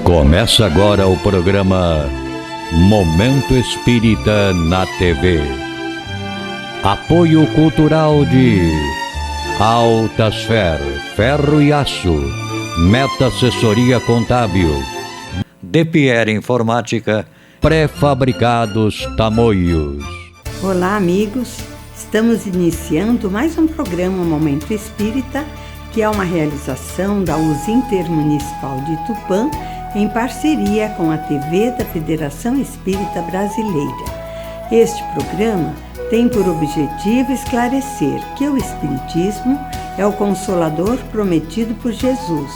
Começa agora o programa Momento Espírita na TV. Apoio cultural de Altasfer, Ferro e Aço, Meta Assessoria Contábil, De Pierre Informática, Pré-fabricados Tamoios. Olá, amigos. Estamos iniciando mais um programa Momento Espírita, que é uma realização da US Intermunicipal de Tupã, em parceria com a TV da Federação Espírita Brasileira. Este programa tem por objetivo esclarecer que o Espiritismo é o Consolador prometido por Jesus,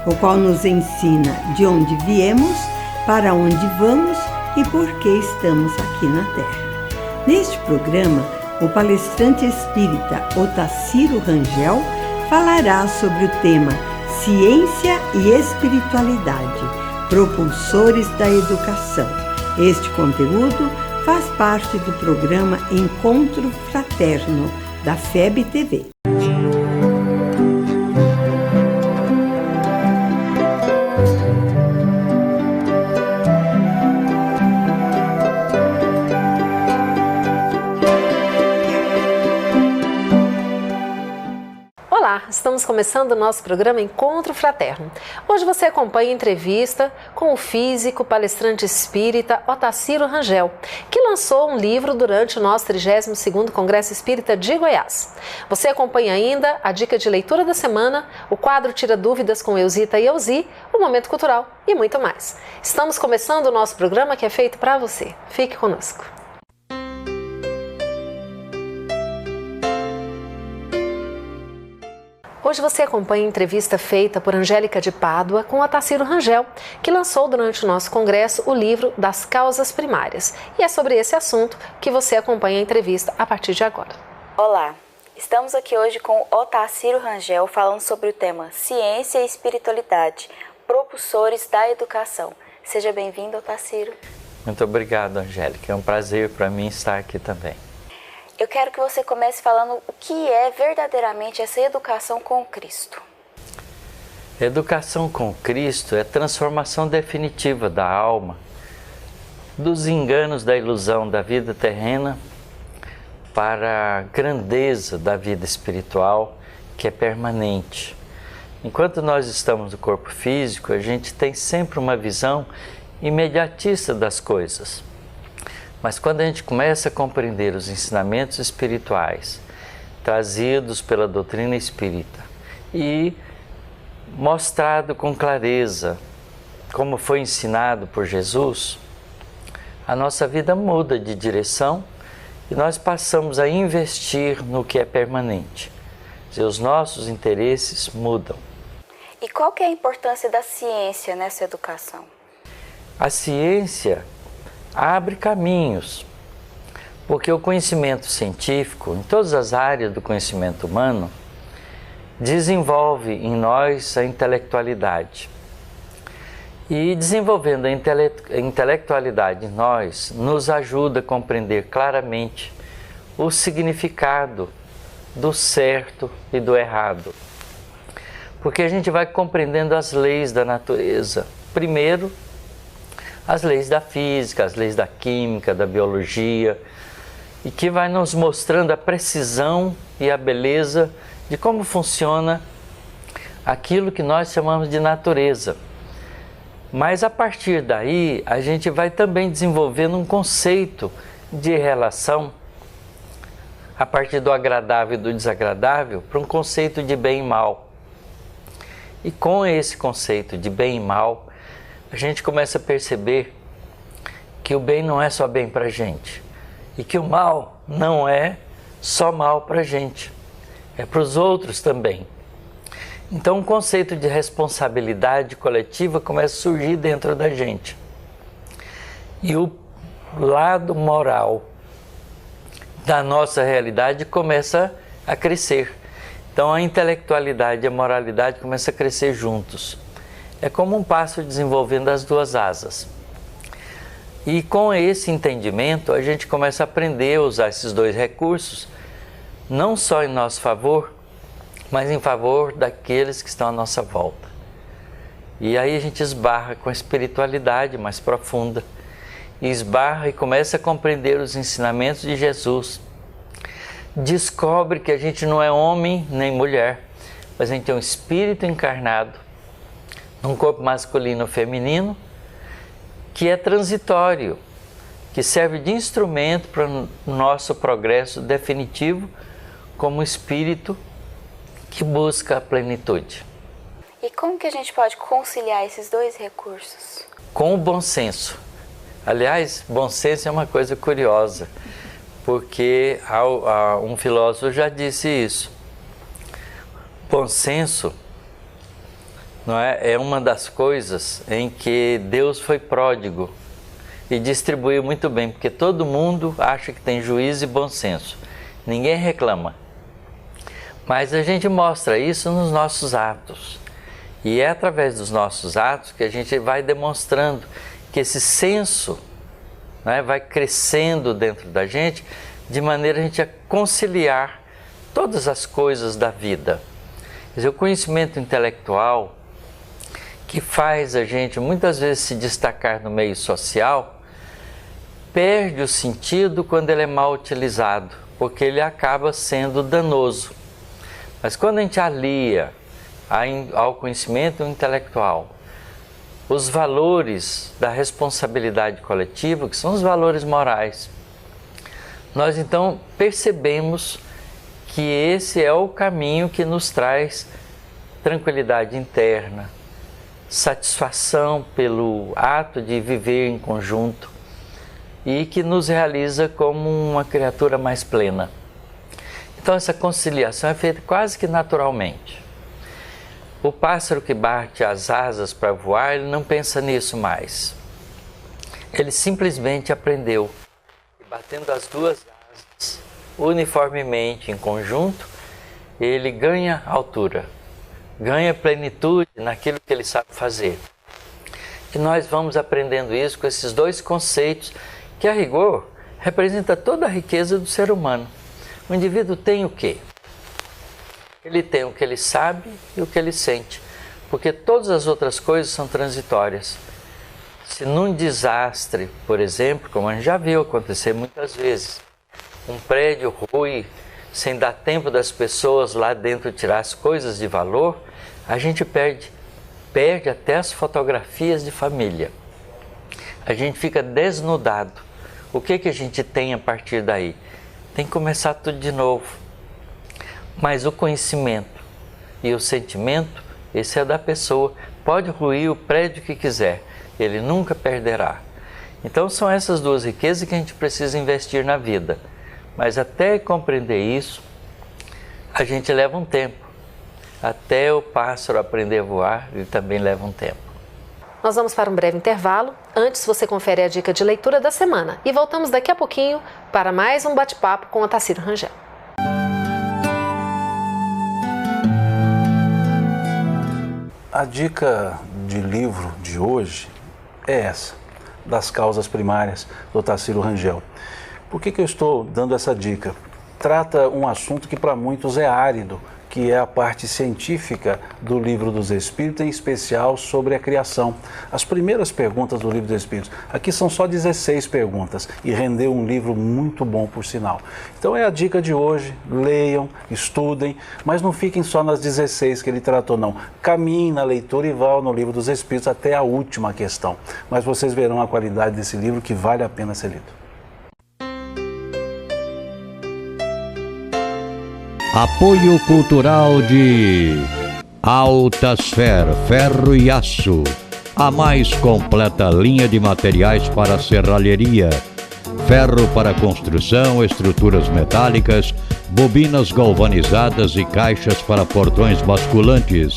o qual nos ensina de onde viemos, para onde vamos e por que estamos aqui na Terra. Neste programa, o palestrante espírita Otacílio Rangel falará sobre o tema Ciência e Espiritualidade, propulsores da educação. Este conteúdo faz parte do programa Encontro Fraterno, da FEB TV. Olá, estamos começando o nosso programa Encontro Fraterno. Hoje você acompanha a entrevista com o físico, palestrante espírita Otacílio Rangel, que lançou um livro durante o nosso 32º Congresso Espírita de Goiás. Você acompanha ainda a dica de leitura da semana, o quadro Tira Dúvidas com Eusita e Eusi, o Momento Cultural e muito mais. Estamos começando o nosso programa que é feito para você. Fique conosco. Hoje você acompanha a entrevista feita por Angélica de Pádua com Otacílio Rangel, que lançou durante o nosso congresso o livro Das Causas Primárias. E é sobre esse assunto que você acompanha a entrevista a partir de agora. Olá, estamos aqui hoje com Otacílio Rangel falando sobre o tema Ciência e Espiritualidade, propulsores da educação. Seja bem-vindo, Otacílio. Muito obrigado, Angélica. É um prazer para mim estar aqui também. Eu quero que você comece falando o que é verdadeiramente essa educação com Cristo. Educação com Cristo é transformação definitiva da alma, dos enganos da ilusão da vida terrena para a grandeza da vida espiritual, que é permanente. Enquanto nós estamos no corpo físico, a gente tem sempre uma visão imediatista das coisas. Mas quando a gente começa a compreender os ensinamentos espirituais trazidos pela doutrina espírita e mostrado com clareza como foi ensinado por Jesus, a nossa vida muda de direção e nós passamos a investir no que é permanente. E os nossos interesses mudam. E qual que é a importância da ciência nessa educação? A ciência abre caminhos, porque o conhecimento científico, em todas as áreas do conhecimento humano, desenvolve em nós a intelectualidade. E desenvolvendo a intelectualidade em nós, nos ajuda a compreender claramente o significado do certo e do errado. Porque a gente vai compreendendo as leis da natureza. Primeiro, as leis da física, as leis da química, da biologia, e que vai nos mostrando a precisão e a beleza de como funciona aquilo que nós chamamos de natureza. Mas a partir daí, a gente vai também desenvolvendo um conceito de relação, a partir do agradável e do desagradável, para um conceito de bem e mal. E com esse conceito de bem e mal, a gente começa a perceber que o bem não é só bem para a gente e que o mal não é só mal para a gente, é para os outros também. Então, um conceito de responsabilidade coletiva começa a surgir dentro da gente. E o lado moral da nossa realidade começa a crescer. Então, a intelectualidade e a moralidade começam a crescer juntos. É como um pássaro desenvolvendo as duas asas. E com esse entendimento, a gente começa a aprender a usar esses dois recursos, não só em nosso favor, mas em favor daqueles que estão à nossa volta. E aí a gente esbarra com a espiritualidade mais profunda, e esbarra e começa a compreender os ensinamentos de Jesus. Descobre que a gente não é homem nem mulher, mas a gente é um espírito encarnado, num corpo masculino ou feminino, que é transitório, que serve de instrumento para o nosso progresso definitivo como espírito que busca a plenitude. E como que a gente pode conciliar esses dois recursos? Com o bom senso. Aliás, bom senso é uma coisa curiosa, porque um filósofo já disse isso. Bom senso não é uma das coisas em que Deus foi pródigo e distribuiu muito bem, porque todo mundo acha que tem juízo e bom senso. Ninguém reclama. Mas a gente mostra isso nos nossos atos. E é através dos nossos atos que a gente vai demonstrando que esse senso, né, vai crescendo dentro da gente, de maneira a gente a conciliar todas as coisas da vida. Quer dizer, o conhecimento intelectual, que faz a gente muitas vezes se destacar no meio social, perde o sentido quando ele é mal utilizado, porque ele acaba sendo danoso. Mas quando a gente alia ao conhecimento intelectual os valores da responsabilidade coletiva, que são os valores morais, nós então percebemos que esse é o caminho que nos traz tranquilidade interna, satisfação pelo ato de viver em conjunto e que nos realiza como uma criatura mais plena. Então essa conciliação é feita quase que naturalmente. O pássaro que bate as asas para voar, ele não pensa nisso mais. Ele simplesmente aprendeu. E batendo as duas asas uniformemente em conjunto, ele ganha altura, ganha plenitude naquilo que ele sabe fazer. E nós vamos aprendendo isso com esses dois conceitos que, a rigor, representa toda a riqueza do ser humano. O indivíduo tem o quê? Ele tem o que ele sabe e o que ele sente, porque todas as outras coisas são transitórias. Se num desastre, por exemplo, como a gente já viu acontecer muitas vezes, um prédio rui, sem dar tempo das pessoas lá dentro tirar as coisas de valor, a gente perde até as fotografias de família. A gente fica desnudado. O que a gente tem a partir daí? Tem que começar tudo de novo. Mas o conhecimento e o sentimento, esse é da pessoa. Pode ruir o prédio que quiser, ele nunca perderá. Então são essas duas riquezas que a gente precisa investir na vida. Mas até compreender isso, a gente leva um tempo. Até o pássaro aprender a voar, ele também leva um tempo. Nós vamos para um breve intervalo. Antes, você confere a dica de leitura da semana. E voltamos daqui a pouquinho para mais um bate-papo com Otacílio Rangel. A dica de livro de hoje é essa, Das Causas Primárias, do Otacílio Rangel. Por que eu estou dando essa dica? Trata um assunto que para muitos é árido, que é a parte científica do Livro dos Espíritos, em especial sobre a criação. As primeiras perguntas do Livro dos Espíritos, aqui são só 16 perguntas e rendeu um livro muito bom, por sinal. Então é a dica de hoje, leiam, estudem, mas não fiquem só nas 16 que ele tratou, não. Caminhem na leitura e vão no Livro dos Espíritos até a última questão. Mas vocês verão a qualidade desse livro que vale a pena ser lido. Apoio cultural de Altasfer Ferro e Aço, a mais completa linha de materiais para serralheria, ferro para construção, estruturas metálicas, bobinas galvanizadas e caixas para portões basculantes.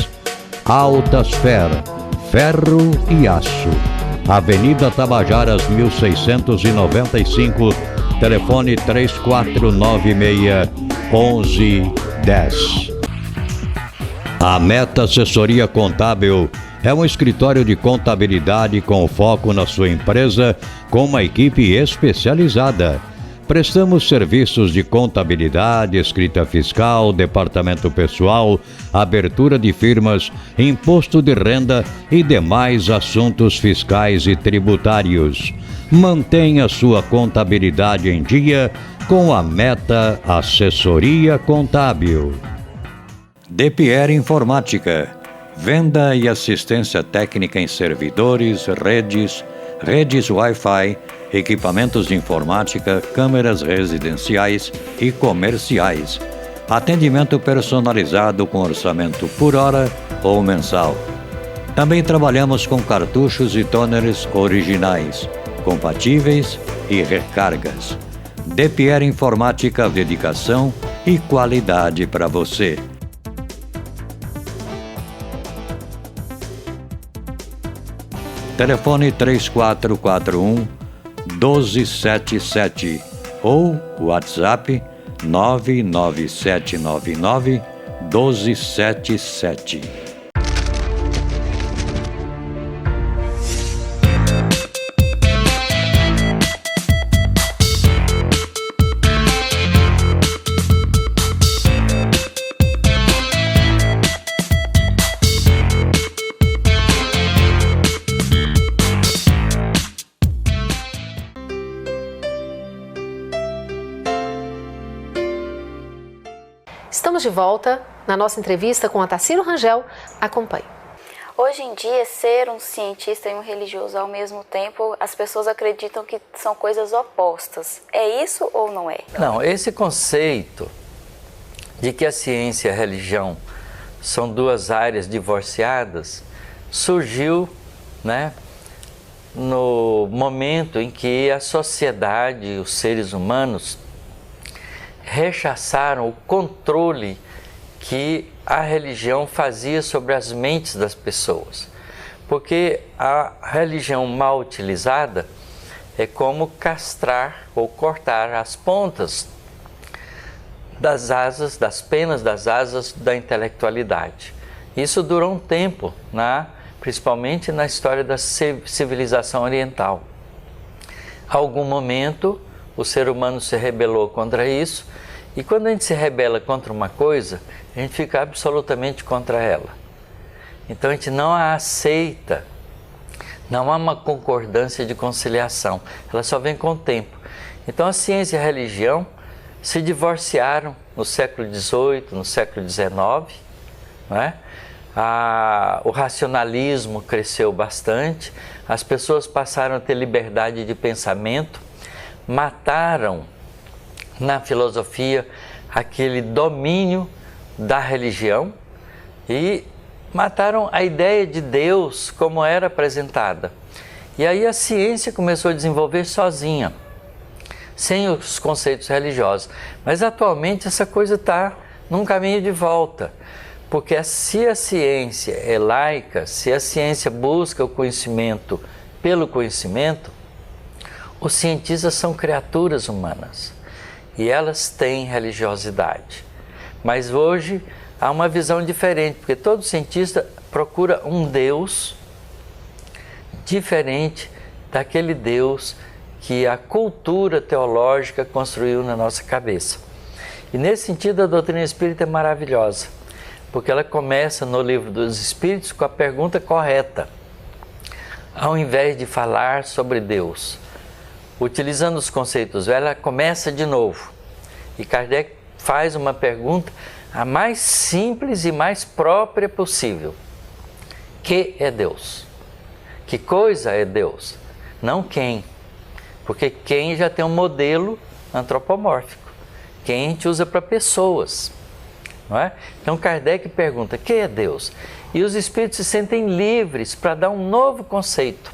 Altasfer Ferro e Aço, Avenida Tabajaras 1695, telefone 3496-1110. A Meta Assessoria Contábil é um escritório de contabilidade com foco na sua empresa, com uma equipe especializada. Prestamos serviços de contabilidade, escrita fiscal, departamento pessoal, abertura de firmas, imposto de renda e demais assuntos fiscais e tributários. Mantenha sua contabilidade em dia com a Meta Assessoria Contábil. DePierre Informática. Venda e assistência técnica em servidores, redes Wi-Fi, equipamentos de informática, câmeras residenciais e comerciais. Atendimento personalizado com orçamento por hora ou mensal. Também trabalhamos com cartuchos e toners originais, compatíveis e recargas. DePierre Informática, dedicação e qualidade para você. Telefone 3441-1277 ou WhatsApp 99799-1277. Estamos de volta na nossa entrevista com Otacílio Rangel. Acompanhe. Hoje em dia, ser um cientista e um religioso ao mesmo tempo, as pessoas acreditam que são coisas opostas. É isso ou não é? Não, esse conceito de que a ciência e a religião são duas áreas divorciadas surgiu, no momento em que a sociedade, os seres humanos, rechaçaram o controle que a religião fazia sobre as mentes das pessoas. Porque a religião mal utilizada é como castrar ou cortar as pontas das asas, das penas das asas da intelectualidade. Isso durou um tempo, principalmente na história da civilização oriental. A algum momento, o ser humano se rebelou contra isso, e quando a gente se rebela contra uma coisa, a gente fica absolutamente contra ela. Então a gente não a aceita, não há uma concordância de conciliação, ela só vem com o tempo. Então a ciência e a religião se divorciaram no século XVIII, no século XIX, o racionalismo cresceu bastante, as pessoas passaram a ter liberdade de pensamento, mataram na filosofia aquele domínio da religião e mataram a ideia de Deus como era apresentada. E aí a ciência começou a desenvolver sozinha, sem os conceitos religiosos. Mas atualmente essa coisa está num caminho de volta, porque se a ciência é laica, se a ciência busca o conhecimento pelo conhecimento, os cientistas são criaturas humanas e elas têm religiosidade. Mas hoje há uma visão diferente, porque todo cientista procura um Deus diferente daquele Deus que a cultura teológica construiu na nossa cabeça. E nesse sentido a doutrina espírita é maravilhosa, porque ela começa no Livro dos Espíritos com a pergunta correta. Ao invés de falar sobre Deus, utilizando os conceitos, ela começa de novo. E Kardec faz uma pergunta a mais simples e mais própria possível. Que é Deus? Que coisa é Deus? Não quem. Porque quem já tem um modelo antropomórfico. Quem a gente usa para pessoas. Não é? Então Kardec pergunta, que é Deus? E os espíritos se sentem livres para dar um novo conceito.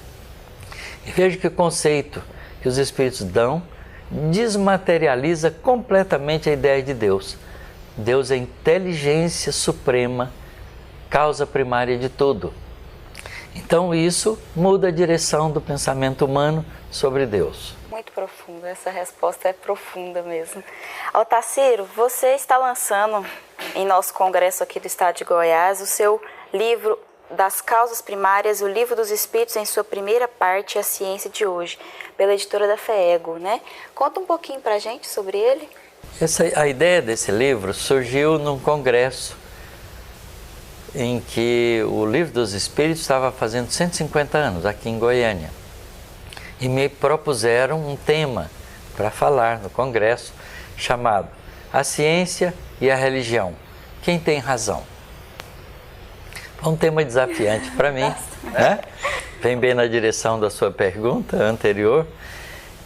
E veja que o conceito que os espíritos dão desmaterializa completamente a ideia de Deus. Deus é inteligência suprema, causa primária de tudo. Então isso muda a direção do pensamento humano sobre Deus. Muito profundo, essa resposta é profunda mesmo. Otacílio, você está lançando em nosso congresso aqui do estado de Goiás o seu livro das causas primárias, o Livro dos Espíritos em sua primeira parte, A Ciência de Hoje, pela editora da FEEGO, né? Conta um pouquinho pra gente sobre ele. A ideia desse livro surgiu num congresso em que o Livro dos Espíritos estava fazendo 150 anos aqui em Goiânia. E me propuseram um tema para falar no congresso chamado A Ciência e a Religião. Quem tem razão? Um tema desafiante para mim, né? Vem bem na direção da sua pergunta anterior.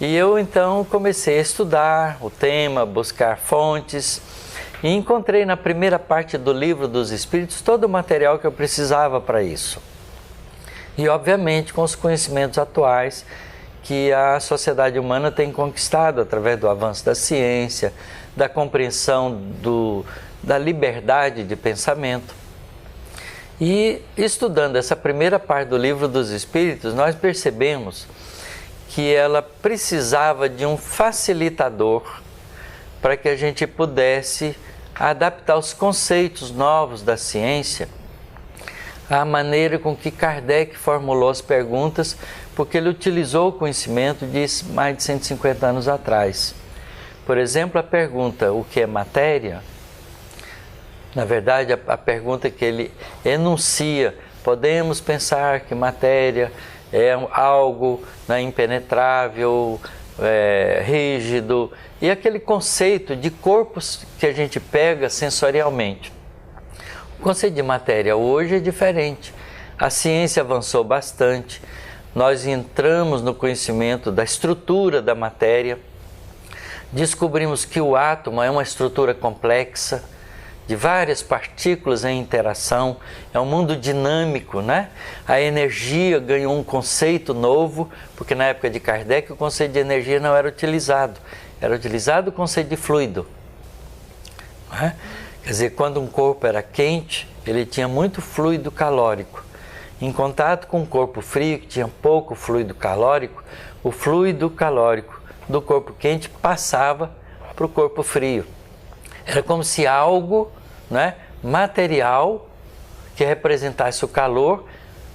E eu então comecei a estudar o tema, buscar fontes e encontrei na primeira parte do Livro dos Espíritos todo o material que eu precisava para isso. E obviamente com os conhecimentos atuais que a sociedade humana tem conquistado através do avanço da ciência, da compreensão da liberdade de pensamento. E estudando essa primeira parte do Livro dos Espíritos, nós percebemos que ela precisava de um facilitador para que a gente pudesse adaptar os conceitos novos da ciência à maneira com que Kardec formulou as perguntas, porque ele utilizou o conhecimento de mais de 150 anos atrás. Por exemplo, a pergunta, o que é matéria? Na verdade, a pergunta que ele enuncia, podemos pensar que matéria é algo impenetrável, rígido, e aquele conceito de corpos que a gente pega sensorialmente. O conceito de matéria hoje é diferente. A ciência avançou bastante, nós entramos no conhecimento da estrutura da matéria, descobrimos que o átomo é uma estrutura complexa, de várias partículas em interação, é um mundo dinâmico, né? A energia ganhou um conceito novo, porque na época de Kardec o conceito de energia não era utilizado o conceito de fluido. Né? Quer dizer, quando um corpo era quente, ele tinha muito fluido calórico. Em contato com um corpo frio, que tinha pouco fluido calórico, o fluido calórico do corpo quente passava para o corpo frio. Era como se algo, né, material que representasse o calor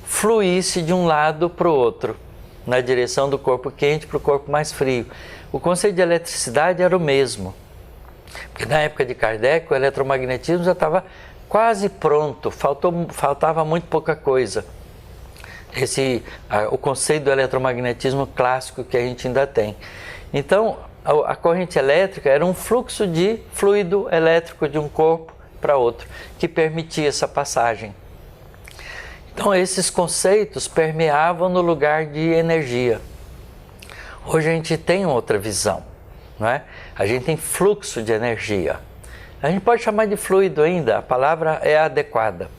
fluísse de um lado para o outro, na direção do corpo quente para o corpo mais frio. O conceito de eletricidade era o mesmo, porque na época de Kardec o eletromagnetismo já estava quase pronto, faltava muito pouca coisa. O conceito do eletromagnetismo clássico que a gente ainda tem. Então, a corrente elétrica era um fluxo de fluido elétrico de um corpo para outro, que permitia essa passagem. Então, esses conceitos permeavam no lugar de energia. Hoje a gente tem outra visão, não é? A gente tem fluxo de energia. A gente pode chamar de fluido ainda, a palavra é adequada.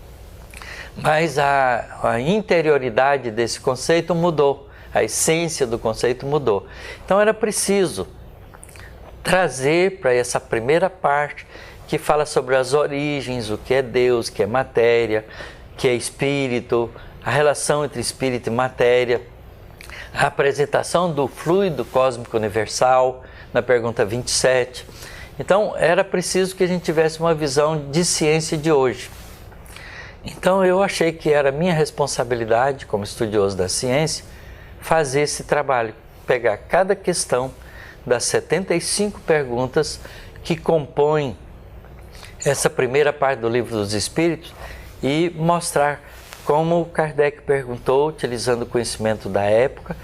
Mas a interioridade desse conceito mudou, a essência do conceito mudou. Então, era preciso trazer para essa primeira parte que fala sobre as origens, o que é Deus, o que é matéria, o que é espírito, a relação entre espírito e matéria, a apresentação do fluido cósmico universal, na pergunta 27. Então, era preciso que a gente tivesse uma visão de ciência de hoje. Então, eu achei que era minha responsabilidade, como estudioso da ciência, fazer esse trabalho, pegar cada questão das 75 perguntas que compõem essa primeira parte do Livro dos Espíritos e mostrar como Kardec perguntou, utilizando o conhecimento da época,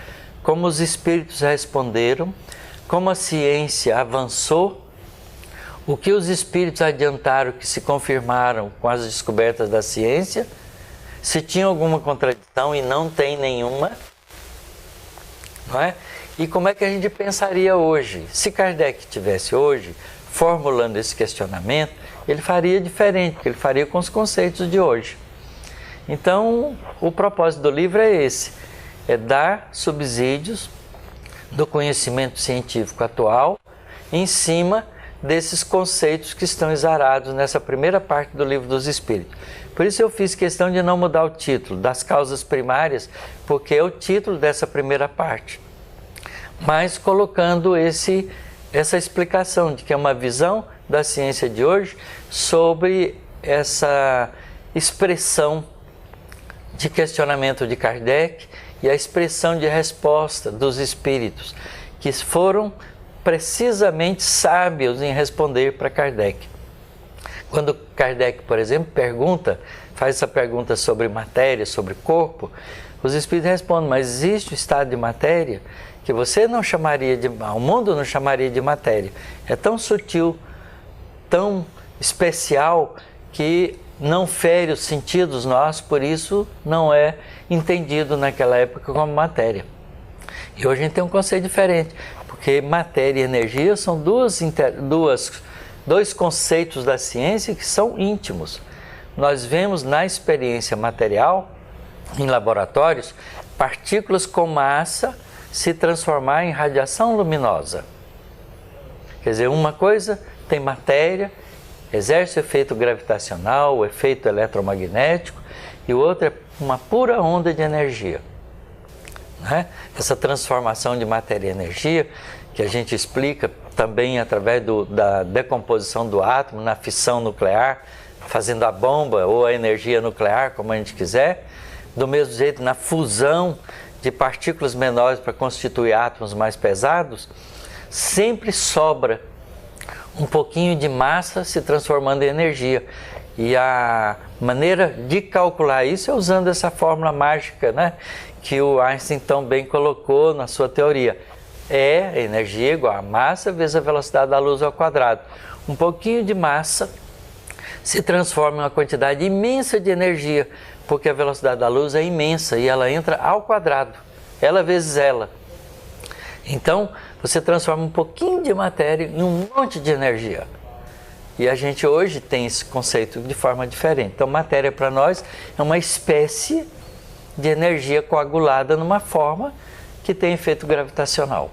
como os espíritos responderam, como a ciência avançou, o que os espíritos adiantaram que se confirmaram com as descobertas da ciência, se tinha alguma contradição e não tem nenhuma, não é? E como é que a gente pensaria hoje? Se Kardec estivesse hoje formulando esse questionamento, ele faria diferente, porque ele faria com os conceitos de hoje. Então, o propósito do livro é esse, é dar subsídios do conhecimento científico atual em cima desses conceitos que estão exarados nessa primeira parte do Livro dos Espíritos. Por isso eu fiz questão de não mudar o título, das causas primárias, porque é o título dessa primeira parte. Mas colocando essa explicação de que é uma visão da ciência de hoje sobre essa expressão de questionamento de Kardec e a expressão de resposta dos espíritos, que foram precisamente sábios em responder para Kardec. Quando Kardec, por exemplo, faz essa pergunta sobre matéria, sobre corpo, os espíritos respondem: mas existe o estado de matéria que você não chamaria de... o mundo não chamaria de matéria. É tão sutil, tão especial, que não fere os sentidos nossos, por isso não é entendido naquela época como matéria. E hoje a gente tem um conceito diferente, porque matéria e energia são dois conceitos da ciência que são íntimos. Nós vemos na experiência material, em laboratórios, partículas com massa se transformar em radiação luminosa. Quer dizer, uma coisa tem matéria, exerce o efeito gravitacional, o efeito eletromagnético, e o outro é uma pura onda de energia. Né? Essa transformação de matéria e energia, que a gente explica também através da decomposição do átomo na fissão nuclear, fazendo a bomba ou a energia nuclear, como a gente quiser, do mesmo jeito na fusão de partículas menores para constituir átomos mais pesados, sempre sobra um pouquinho de massa se transformando em energia. E a maneira de calcular isso é usando essa fórmula mágica, né, que o Einstein tão bem colocou na sua teoria. É energia igual a massa vezes a velocidade da luz ao quadrado. Um pouquinho de massa se transforma em uma quantidade imensa de energia, porque a velocidade da luz é imensa e ela entra ao quadrado, ela vezes ela. Então, você transforma um pouquinho de matéria em um monte de energia. E a gente hoje tem esse conceito de forma diferente. Então, matéria para nós é uma espécie de energia coagulada numa forma que tem efeito gravitacional.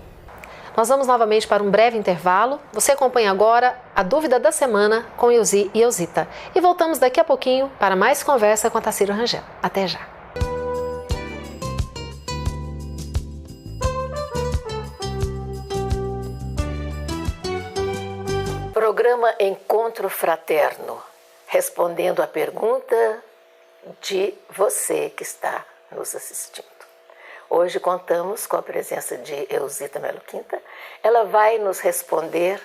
Nós vamos novamente para um breve intervalo. Você acompanha agora a dúvida da semana com Ilzi e Elzita. E voltamos daqui a pouquinho para mais conversa com Otacílio Rangel. Até já! Programa Encontro Fraterno, respondendo a pergunta de você que está nos assistindo. Hoje contamos com a presença de Elzita Melo Quinta. Ela vai nos responder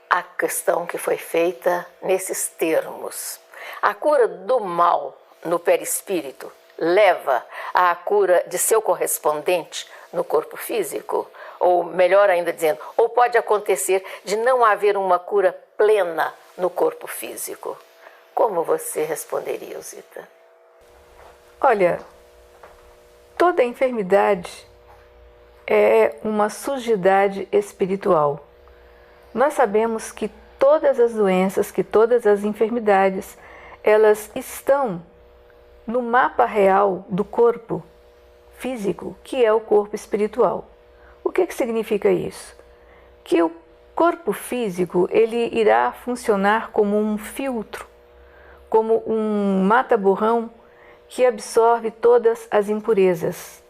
a questão que foi feita nesses termos. A cura do mal no perispírito leva à cura de seu correspondente no corpo físico? Ou melhor ainda dizendo, ou pode acontecer de não haver uma cura plena no corpo físico? Como você responderia, Elzita? Olha, toda enfermidade é uma sujidade espiritual. Nós sabemos que todas as doenças, que todas as enfermidades, elas estão no mapa real do corpo físico, que é o corpo espiritual. O que significa isso? Que o corpo físico ele irá funcionar como um filtro, como um mata-borrão que absorve todas as impurezas.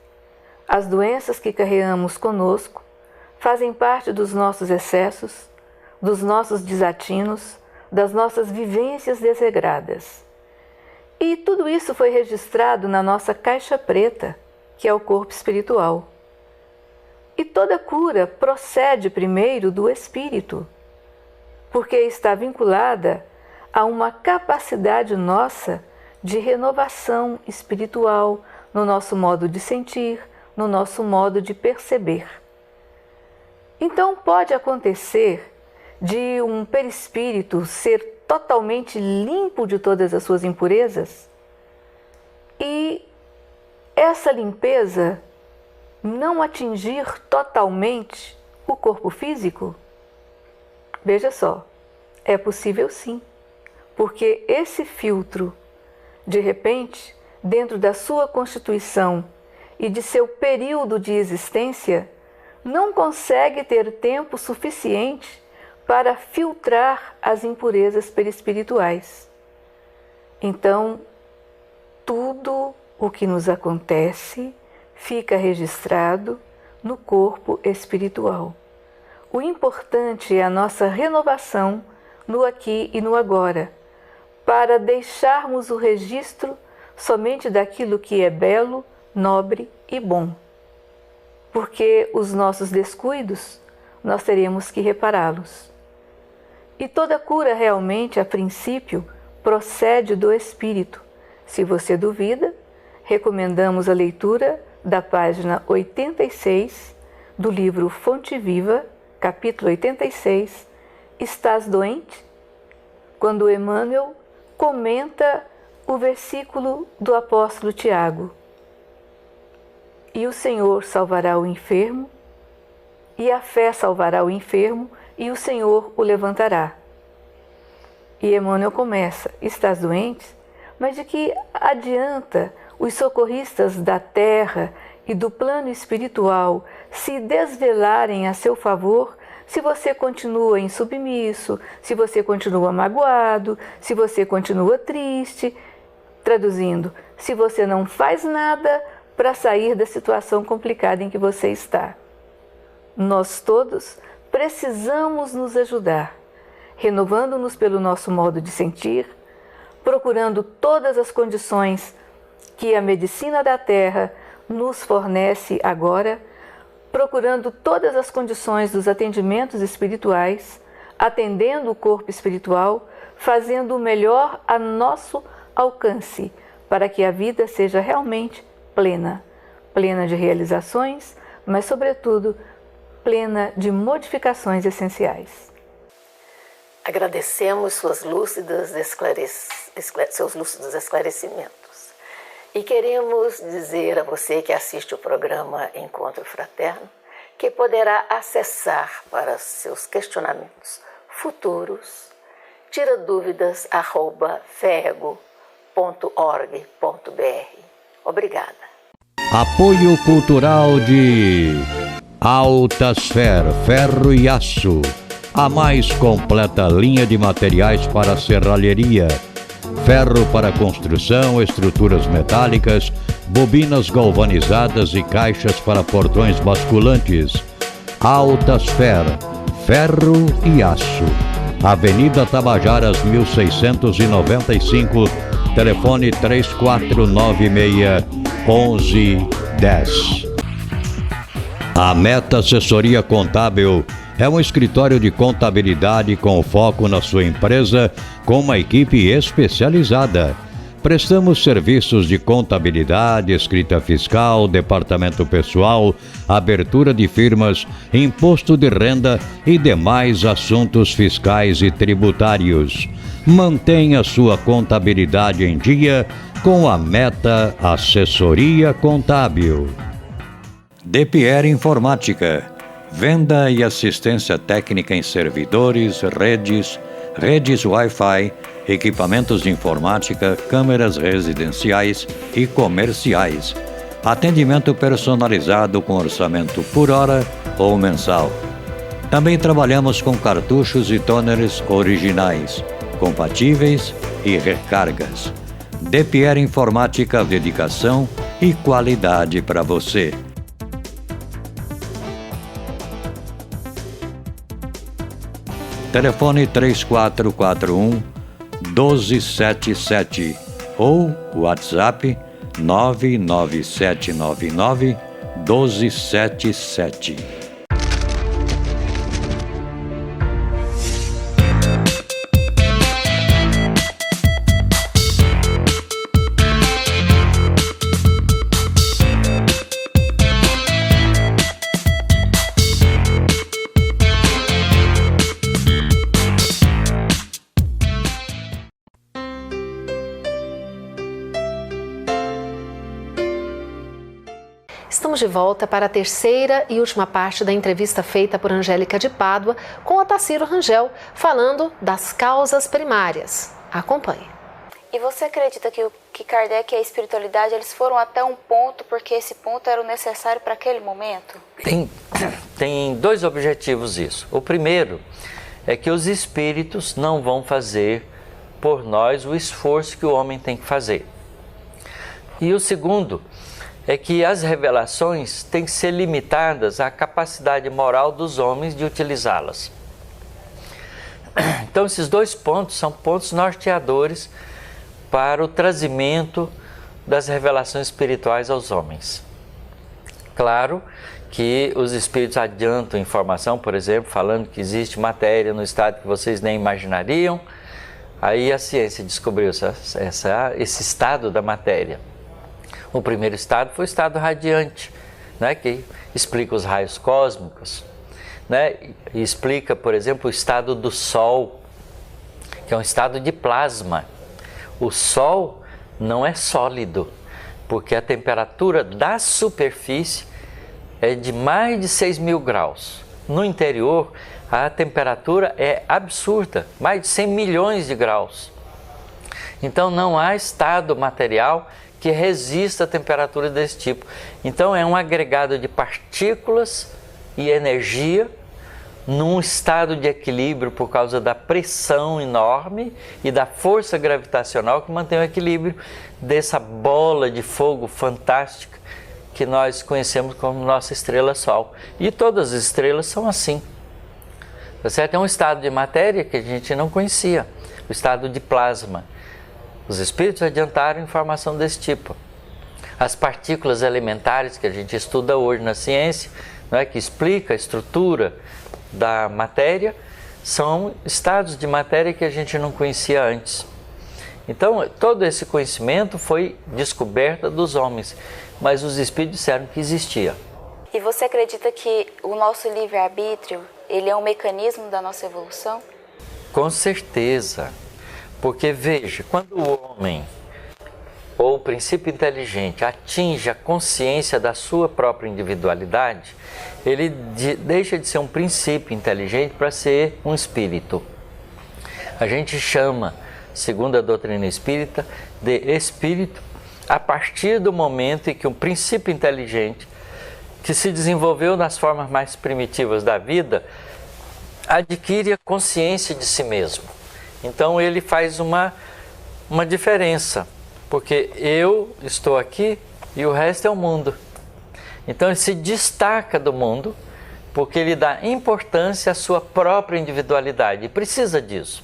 As doenças que carregamos conosco fazem parte dos nossos excessos, dos nossos desatinos, das nossas vivências desregradas. E tudo isso foi registrado na nossa caixa preta, que é o corpo espiritual. E toda cura procede primeiro do espírito, porque está vinculada a uma capacidade nossa de renovação espiritual no nosso modo de sentir, no nosso modo de perceber. Então pode acontecer de um perispírito ser totalmente limpo de todas as suas impurezas e essa limpeza não atingir totalmente o corpo físico? Veja só, é possível sim, porque esse filtro, de repente, dentro da sua constituição e de seu período de existência, não consegue ter tempo suficiente para filtrar as impurezas perispirituais. Então, tudo o que nos acontece fica registrado no corpo espiritual. O importante é a nossa renovação no aqui e no agora, para deixarmos o registro somente daquilo que é belo, nobre e bom. Porque os nossos descuidos, nós teremos que repará-los. E toda cura realmente, a princípio, procede do Espírito. Se você duvida, recomendamos a leitura da página 86 do livro Fonte Viva, capítulo 86, Estás doente? Quando Emmanuel comenta o versículo do apóstolo Tiago. E o Senhor salvará o enfermo, e a fé salvará o enfermo, e o Senhor o levantará. E Emmanuel começa, estás doente? Mas de que adianta os socorristas da terra e do plano espiritual se desvelarem a seu favor se você continua insubmisso, se você continua magoado, se você continua triste? Traduzindo, se você não faz nada para sair da situação complicada em que você está. Nós todos precisamos nos ajudar, renovando-nos pelo nosso modo de sentir, procurando todas as condições que a medicina da Terra nos fornece agora, procurando todas as condições dos atendimentos espirituais, atendendo o corpo espiritual, fazendo o melhor a nosso alcance, para que a vida seja realmente plena, plena de realizações, mas, sobretudo, plena de modificações essenciais. Agradecemos seus lúcidos esclarecimentos. E queremos dizer a você que assiste o programa Encontro Fraterno que poderá acessar para seus questionamentos futuros tiraduvidas@fego.org.br. Obrigada. Apoio Cultural de Altasfer, Ferro e Aço. A mais completa linha de materiais para serralheria. Ferro para construção, estruturas metálicas, bobinas galvanizadas e caixas para portões basculantes. Altasfer, Ferro e Aço. Avenida Tabajaras, 1695, telefone 3496-1110. A Meta Assessoria Contábil é um escritório de contabilidade com foco na sua empresa, com uma equipe especializada. Prestamos serviços de contabilidade, escrita fiscal, departamento pessoal, abertura de firmas, imposto de renda e demais assuntos fiscais e tributários. Mantenha sua contabilidade em dia com a Meta Assessoria Contábil. DePierre Informática. Venda e assistência técnica em servidores, redes Wi-Fi, equipamentos de informática, câmeras residenciais e comerciais. Atendimento personalizado com orçamento por hora ou mensal. Também trabalhamos com cartuchos e toners originais, compatíveis e recargas. DePierre Informática, dedicação e qualidade para você. Telefone 3441-1277 ou WhatsApp 99799-1277. Estamos de volta para a terceira e última parte da entrevista feita por Angélica de Pádua com Otacílio Rangel, falando das causas primárias. Acompanhe. E você acredita que Kardec e a espiritualidade eles foram até um ponto porque esse ponto era o necessário para aquele momento? Tem dois objetivos isso. O primeiro é que os espíritos não vão fazer por nós o esforço que o homem tem que fazer. E o segundo é que as revelações têm que ser limitadas à capacidade moral dos homens de utilizá-las. Então, esses dois pontos são pontos norteadores para o trazimento das revelações espirituais aos homens. Claro que os espíritos adiantam informação, por exemplo, falando que existe matéria no estado que vocês nem imaginariam. Aí a ciência descobriu esse estado da matéria. O primeiro estado foi o estado radiante, né, que explica os raios cósmicos, né, e explica, por exemplo, o estado do Sol, que é um estado de plasma. O Sol não é sólido, porque a temperatura da superfície é de mais de 6.000 graus. No interior, a temperatura é absurda, mais de 100 milhões de graus. Então não há estado material que resista a temperatura desse tipo. Então é um agregado de partículas e energia num estado de equilíbrio por causa da pressão enorme e da força gravitacional que mantém o equilíbrio dessa bola de fogo fantástica que nós conhecemos como nossa estrela-sol. E todas as estrelas são assim. Tá certo? É um estado de matéria que a gente não conhecia, o estado de plasma. Os espíritos adiantaram informação desse tipo. As partículas elementares que a gente estuda hoje na ciência, não é, que explica a estrutura da matéria, são estados de matéria que a gente não conhecia antes. Então, todo esse conhecimento foi descoberta dos homens, mas os espíritos disseram que existia. E você acredita que o nosso livre-arbítrio, ele é um mecanismo da nossa evolução? Com certeza, porque veja, quando o homem ou o princípio inteligente atinge a consciência da sua própria individualidade, ele deixa de ser um princípio inteligente para ser um espírito. A gente chama, segundo a doutrina espírita, de espírito a partir do momento em que um princípio inteligente que se desenvolveu nas formas mais primitivas da vida adquire a consciência de si mesmo. Então ele faz uma diferença, porque eu estou aqui e o resto é o mundo. Então ele se destaca do mundo porque ele dá importância à sua própria individualidade e precisa disso.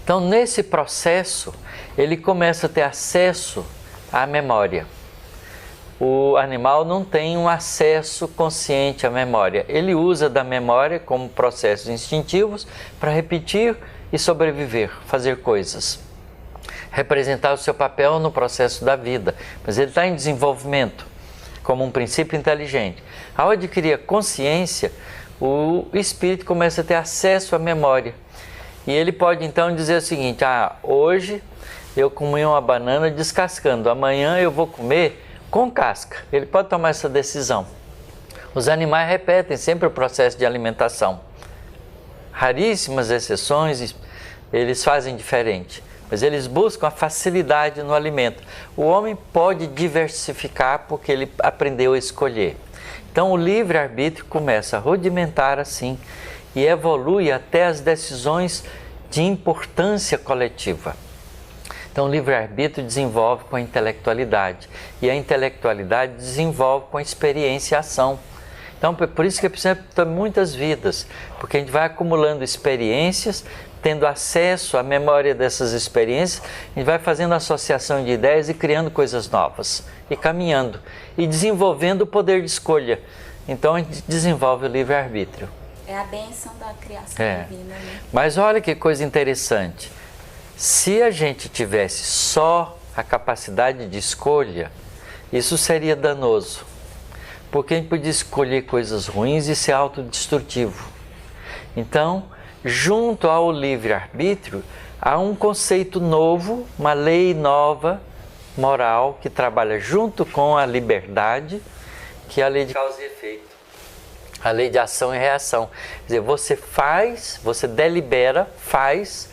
Então nesse processo ele começa a ter acesso à memória. O animal não tem um acesso consciente à memória. Ele usa da memória como processos instintivos para repetir e sobreviver, fazer coisas. Representar o seu papel no processo da vida. Mas ele está em desenvolvimento, como um princípio inteligente. Ao adquirir a consciência, o espírito começa a ter acesso à memória. E ele pode então dizer o seguinte: hoje eu comi uma banana descascando, amanhã eu vou comer com casca. Ele pode tomar essa decisão. Os animais repetem sempre o processo de alimentação. Raríssimas exceções, eles fazem diferente, mas eles buscam a facilidade no alimento. O homem pode diversificar porque ele aprendeu a escolher. Então o livre-arbítrio começa a rudimentar assim e evolui até as decisões de importância coletiva. Então o livre-arbítrio desenvolve com a intelectualidade e a intelectualidade desenvolve com a experiência e a ação. Então por isso que é preciso ter muitas vidas, porque a gente vai acumulando experiências, tendo acesso à memória dessas experiências, a gente vai fazendo associação de ideias e criando coisas novas, e caminhando, e desenvolvendo o poder de escolha. Então a gente desenvolve o livre-arbítrio. É a bênção da criação divina, né? Mas olha que coisa interessante. Se a gente tivesse só a capacidade de escolha, isso seria danoso. Porque a gente podia escolher coisas ruins e ser autodestrutivo. Então, junto ao livre-arbítrio, há um conceito novo, uma lei nova, moral, que trabalha junto com a liberdade, que é a lei de causa e efeito. A lei de ação e reação. Quer dizer, você faz, você delibera, faz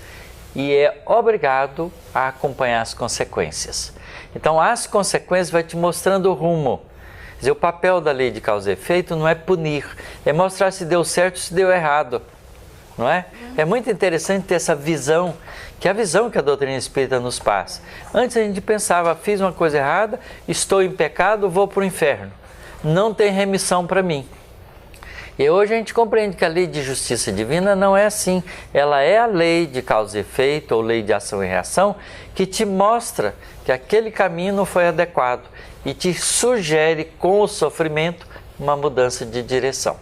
e é obrigado a acompanhar as consequências. Então, as consequências vai te mostrando o rumo. Quer dizer, o papel da lei de causa e efeito não é punir, é mostrar se deu certo ou se deu errado. Não é? É muito interessante ter essa visão, que é a visão que a doutrina espírita nos passa. Antes a gente pensava, fiz uma coisa errada, estou em pecado, vou para o inferno. Não tem remissão para mim. E hoje a gente compreende que a lei de justiça divina não é assim. Ela é a lei de causa e efeito, ou lei de ação e reação, que te mostra que aquele caminho não foi adequado e te sugere, com o sofrimento, uma mudança de direção.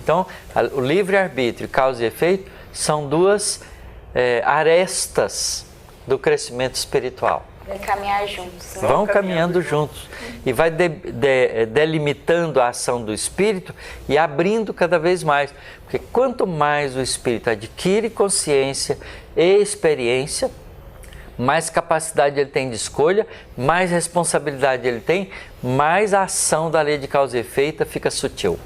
Então, o livre-arbítrio, causa e efeito, são duas arestas do crescimento espiritual. Vão caminhar juntos. Né? Vão caminhando juntos. E vai delimitando a ação do espírito e abrindo cada vez mais. Porque quanto mais o espírito adquire consciência e experiência, mais capacidade ele tem de escolha, mais responsabilidade ele tem, mais a ação da lei de causa e efeito fica sutil.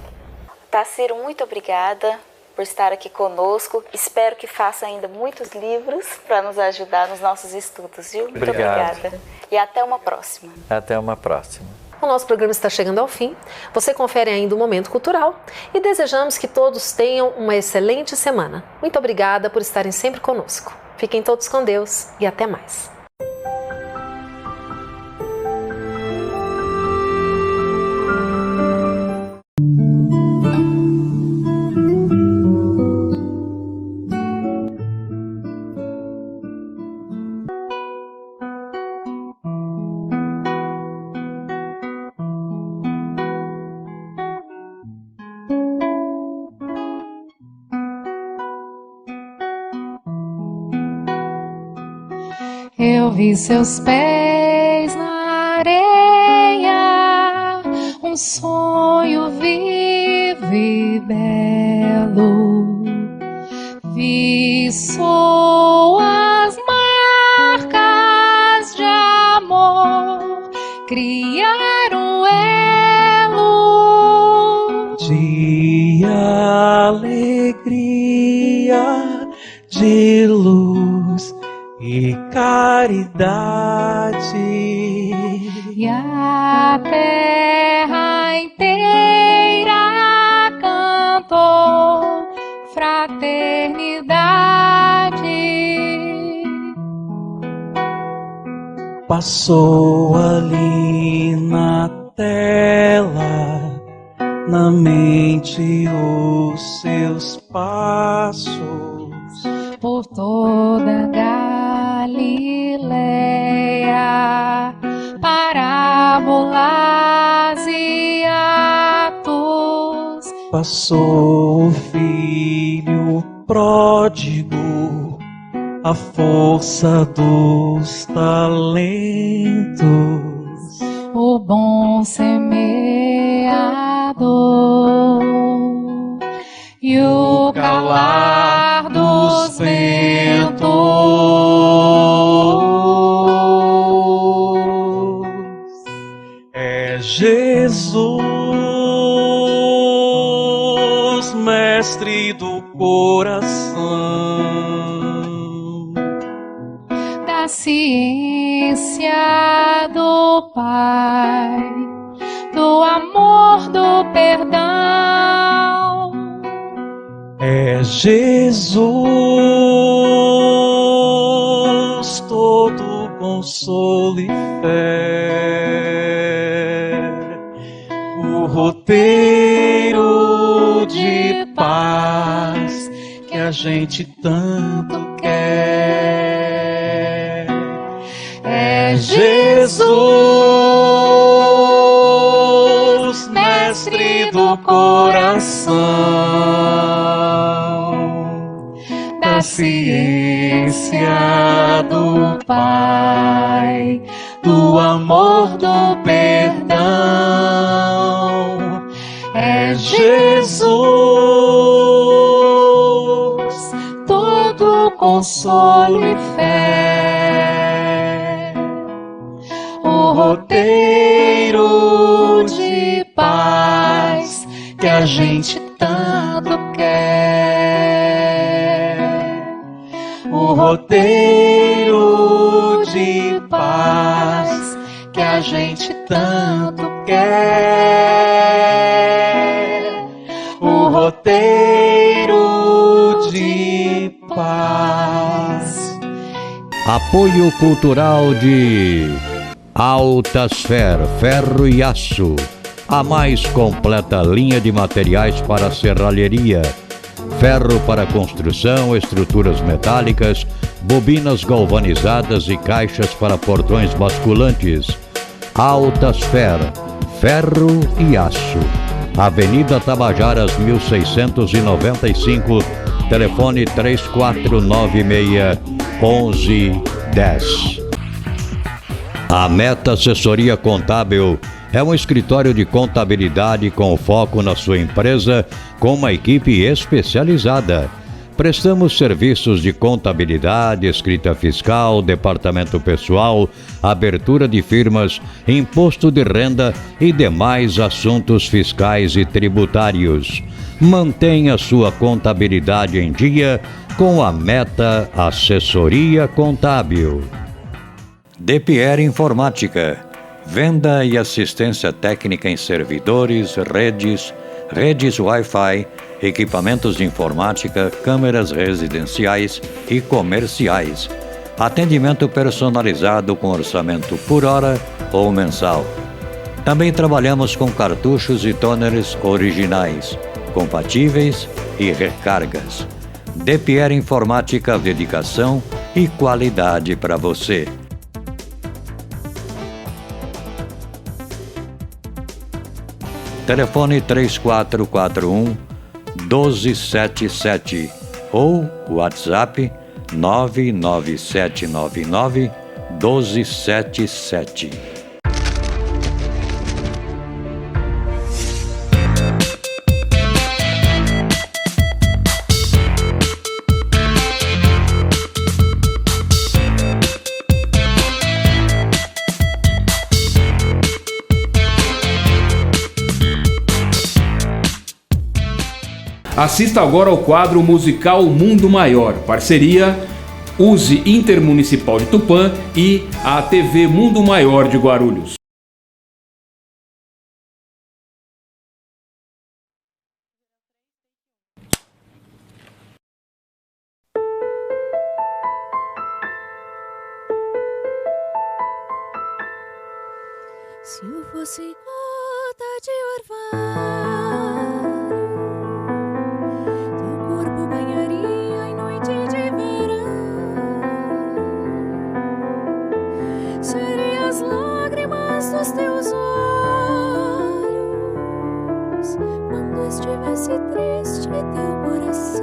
Otáciro, muito obrigada por estar aqui conosco. Espero que faça ainda muitos livros para nos ajudar nos nossos estudos, viu? Muito obrigada. E até uma próxima. Até uma próxima. O nosso programa está chegando ao fim. Você confere ainda o Momento Cultural e desejamos que todos tenham uma excelente semana. Muito obrigada por estarem sempre conosco. Fiquem todos com Deus e até mais. Eu vi seus pés na areia, um sonho vivo e belo. Vi suas marcas de amor criar um elo de alegria, de luz e caridade, e a terra inteira cantou fraternidade. Passou ali na tela, na mente os seus passos, por toda Galileia, parábolas e atos. Passou o filho pródigo, a força dos talentos, o bom semeador e o calar dos ventos. É Jesus, mestre do coração, da ciência do Pai, do amor, do perdão. É Jesus, todo consolo e fé, o roteiro de paz que a gente tanto quer. É Jesus, mestre do coração, da ciência do Pai, do amor, do perdão. É Jesus, todo consolo e fé, o roteiro de paz que a gente tanto quer. O roteiro de paz que a gente tanto quer. O roteiro de paz. Apoio cultural de Altasfer, Ferro e Aço. A mais completa linha de materiais para serralheria, ferro para construção, estruturas metálicas, bobinas galvanizadas e caixas para portões basculantes. Altas Fer, ferro e aço. Avenida Tabajaras 1695, telefone 3496-1110. A Meta Assessoria Contábil é um escritório de contabilidade com foco na sua empresa, com uma equipe especializada. Prestamos serviços de contabilidade, escrita fiscal, departamento pessoal, abertura de firmas, imposto de renda e demais assuntos fiscais e tributários. Mantenha sua contabilidade em dia com a Meta Assessoria Contábil. DePierre Informática. Venda e assistência técnica em servidores, redes Wi-Fi, equipamentos de informática, câmeras residenciais e comerciais. Atendimento personalizado com orçamento por hora ou mensal. Também trabalhamos com cartuchos e toners originais, compatíveis e recargas. DePierre Informática, dedicação e qualidade para você. Telefone 3441-1277 ou WhatsApp 99799-1277. Assista agora ao quadro musical Mundo Maior, parceria USE Intermunicipal de Tupã e a TV Mundo Maior de Guarulhos. Se eu fosse gota de orvalho, teu corpo banharia em noite de verão. Seria as lágrimas dos teus olhos quando estivesse triste teu coração.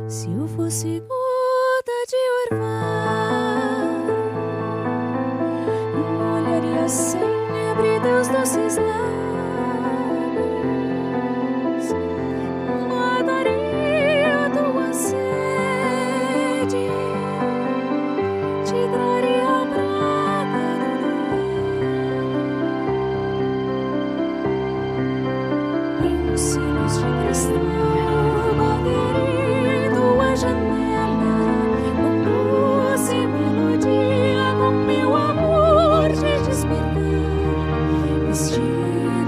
Se eu fosse gota de orvalho, molharia sempre teus doces lábios, mataria tua sede, te traria a prata do e os sinos de cristal bateria em tua janela com doce melodia, com meu amor te despertar, vestido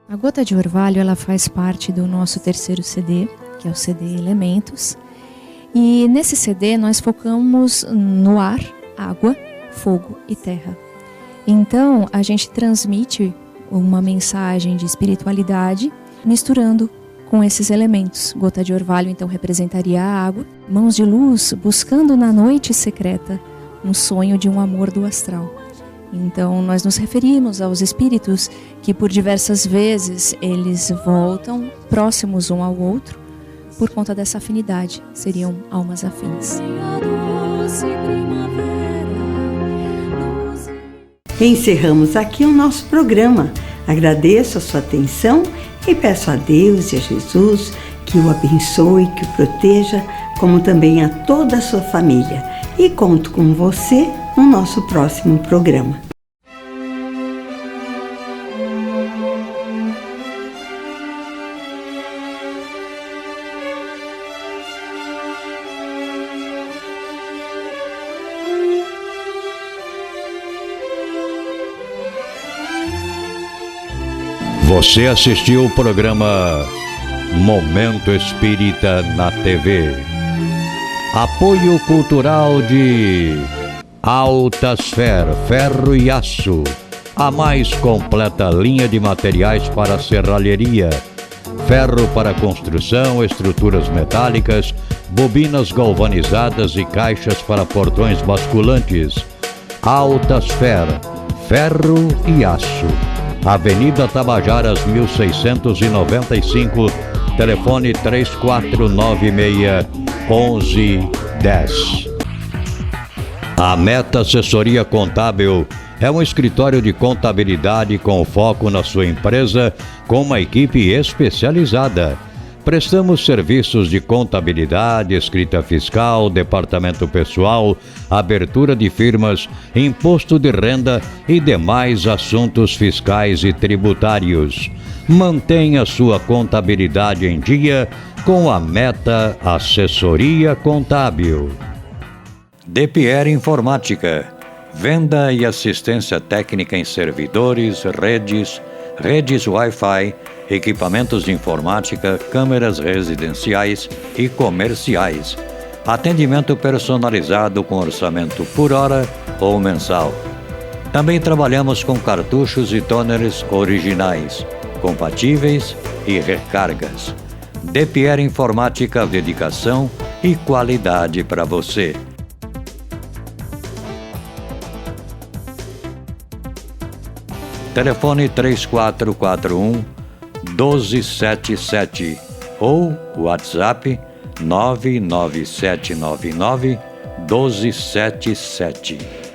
A Gota de Orvalho, ela faz parte do nosso terceiro CD, que é o CD Elementos. E nesse CD nós focamos no ar, água, fogo e terra. Então a gente transmite uma mensagem de espiritualidade misturando com esses elementos. Gota de Orvalho então representaria a água, Mãos de Luz buscando na noite secreta um sonho de um amor do astral. Então nós nos referimos aos espíritos que por diversas vezes eles voltam próximos um ao outro por conta dessa afinidade, seriam almas afins. Encerramos aqui o nosso programa. Agradeço a sua atenção e peço a Deus e a Jesus que o abençoe, que o proteja, como também a toda a sua família. E conto com você no nosso próximo programa. Você assistiu o programa Momento Espírita na TV. Apoio cultural de Altasfer, Ferro e Aço, a mais completa linha de materiais para serralheria, ferro para construção, estruturas metálicas, bobinas galvanizadas e caixas para portões basculantes. Altasfer, Ferro e Aço. Avenida Tabajaras 1695, telefone 3496-1110. A Meta Assessoria Contábil é um escritório de contabilidade com foco na sua empresa, com uma equipe especializada. Prestamos serviços de contabilidade, escrita fiscal, departamento pessoal, abertura de firmas, imposto de renda e demais assuntos fiscais e tributários. Mantenha sua contabilidade em dia com a Meta Assessoria Contábil. DPR Informática. Venda e assistência técnica em servidores, redes Wi-Fi, equipamentos de informática, câmeras residenciais e comerciais. Atendimento personalizado com orçamento por hora ou mensal. Também trabalhamos com cartuchos e toners originais, compatíveis e recargas. DPR Informática, dedicação e qualidade para você. Telefone 3441-1277 ou WhatsApp 99799-1277.